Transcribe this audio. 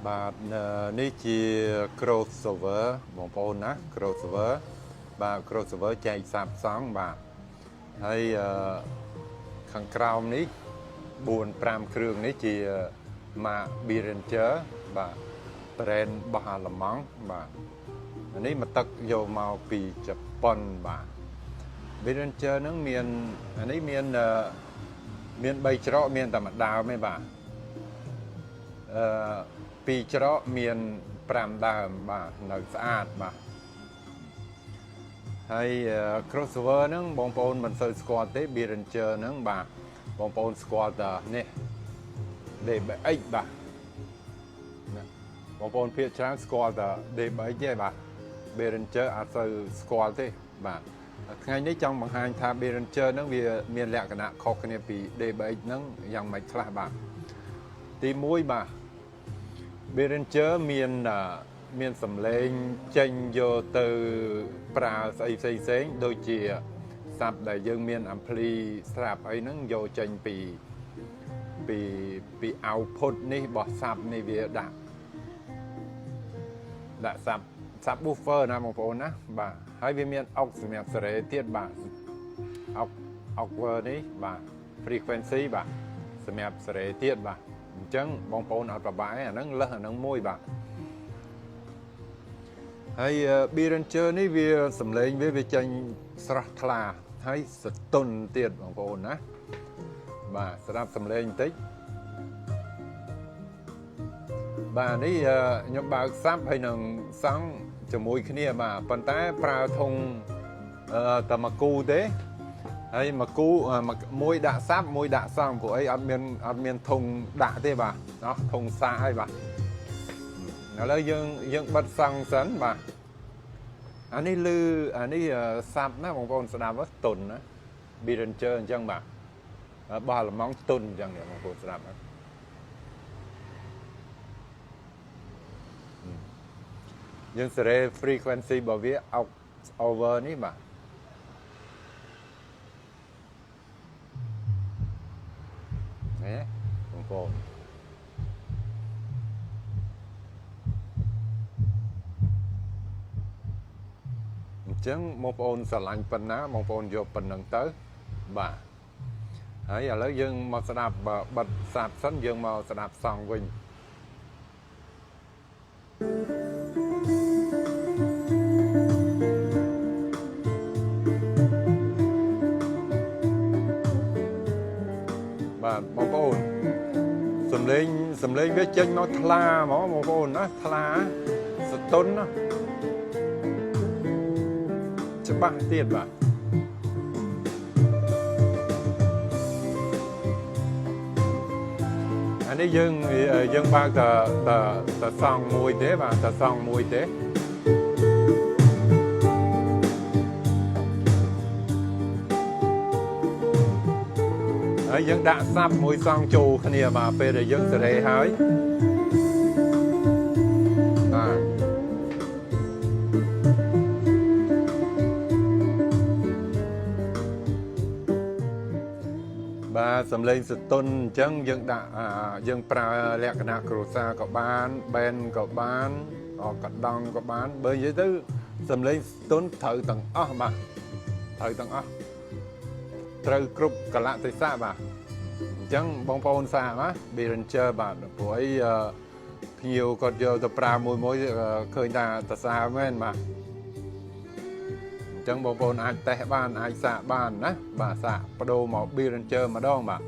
បាទនេះជា crossover បងប្អូនណា crossover បាទ crossover ចែកសាបសង់បាទហើយខាងក្រោមនេះ4-5គ្រឿងនេះជា Mark Behringer បាទ brand របស់អាល្លឺម៉ង់បាទនេះមកទឹកយកមកពីជប៉ុនបាទ Behringer ហ្នឹងមានអានេះមាន3ច្រកមានតែមួយដើមទេបាទ2ច្រកមាន5ដើមបាទនៅស្អាតបាទហើយ crossover ហ្នឹងបងប្អូនមិនសូវស្គាល់ទេ Behringer ហ្នឹងបាទបងប្អូនស្គាល់តែនេះ DBX បាទបងប្អូនភាគច្រើនស្គាល់តែ DBX ទេបាទ Behringer អត់សូវស្គាល់ទេបាទថ្ងៃនេះចង់បង្ហាញថា Behringer ហ្នឹងវាមានលក្ខណៈខុសគ្នាពី DBX ហ្នឹងយ៉ាងម៉េចខ្លះបាទទី1បាទBehringer មានសម្លេងចេញយកទៅប្រើស្អីផ្សេងដូចជាស័ព្ទដែលយើងមាន ampli ស្រាប់អីហ្នឹងយកចេញពី output នេះរបស់ស័ព្ទនេះវាដាក់ស័ព្ទ woofer ណាបងប្អូនណាបាទហើយវាមានអុកសម្រាប់សេរីទៀតបាទអុក នេះបាទ frequency បាទសម្រាប់សេរីទៀតបាទអញ្ចឹងបងប្អូនអត់ប្របាក់ទេអាហ្នឹងលើសអាហ្នឹងមួយបាទហើយ Behringer នេះវាសំឡេងវាចេញស្រស់ថ្លាហើយសតុនទៀតបងប្អូនណាបាទស្ដាប់សំឡេងបន្តិចបាទនេះខ្ញុំបើកសាប់ហើយនឹងសង់ជាមួយគ្នាបាទប៉ុន្តែប្រើធុងតែមួយគូទេហើយមួយគូមួយដាក់សាប់មួយដាក់សង់ព្រោះអីអត់មានធុងដាក់ទេបាទអស់ធុងសាកហើយបាទឥឡូវយើងបិទសង់សិនបាទអានេះសាប់ណាបងប្អូនស្ដាប់ទុនណា Behringer អញ្ចឹងបាទបោះអាល្លឺម៉ង់ទុនអញ្ចឹងបងប្អូនស្ដាប់យើងសេរី frequency របស់វា over នេះបាទបងប្អូនអញ្ចឹងបងប្អូនស្រឡាញ់ប៉ុណ្ណាបងប្អូនយកប៉ុណ្ណឹងទៅបាទហើយឥឡូវយើងមកស្ដាប់បិទសាបសិនយើងមកស្ដាប់សង់វិញបាទបងប្អូនសំឡេងវាចេញមកថ្លាហ្មងបងប្អូនណាថ្លាសតុនណាច្បាស់ទៀតបាទអានេះយើងបើកតែសង់មួយទេបាទតែសង់មួយទេហើយយើងដាក់សាប់មួយសង់ចូលគ្នាបាទពេលដែលយើងសេរីហើយបាទសំឡេងសតុនអញ្ចឹងយើងដាក់យើងប្រើលក្ខណៈគ្រួសារក៏បានបែនក៏បានកដង់ក៏បានបើនិយាយទៅសំឡេងសតុនត្រូវទាំងអស់បាទត្រូវទាំងអស់ត្រូវគ្រប់កលៈទេសៈបាទអញ្ចឹងបងប្អូនសាណា Behringer បាទព្រោះអីភ្ញៀវគាត់យកទៅប្រើមួយឃើញថាតសាមែនបាទអញ្ចឹងបងប្អូនអាចតេស្តបានអាចសាកបានណាបាទសាកបដូរមក Behringer ម្ដងបាទ